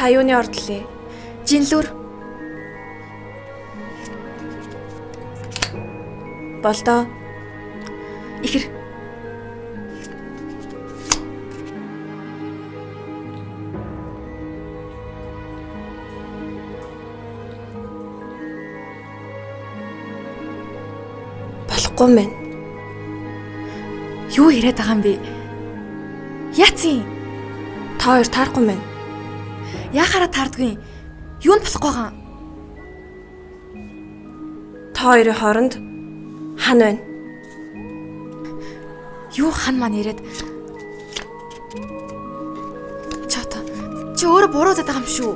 Та юуны ордлээ? Жинлүр. Болдоо. Ихэр. Болохгүй мэн. Юу яриад байгаа юм бэ? Яацын? Та хоёр таарахгүй мэн. Яахаараа таардгүй? Юунд болохгүй байгаа? Та хоёрын хооронд хан байна. Юу хан маань яриад? Чата. Чи өөрөө буруу зэт байгаа юм шүү.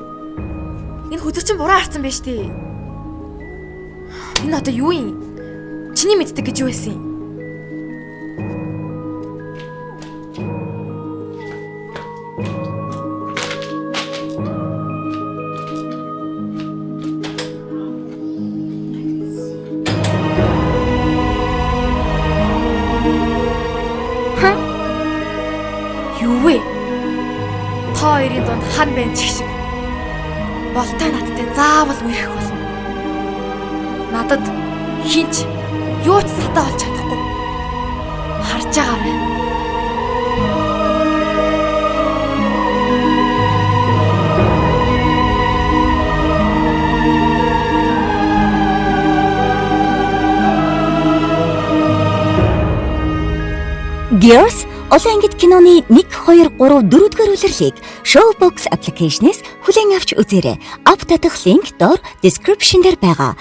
Энэ хөдөрчин буруу харсан байж тээ. Энэ одоо юу юм? Чиний мэддэг гэж юу байсан юм? Юу вэ? Та хоёрын дунд хан байна ч шиг. Болтой надтай заавал үрэх болно. Надад хинч юу ч садаа болж чадахгүй. Харж байгаарай. Girls олон ангид киноны 1, 2, 3, 4-р улирлыг Showbox аппликейшнээс хүлээн авч үзээрэй. Ап татах линк доор description дээр байгаа.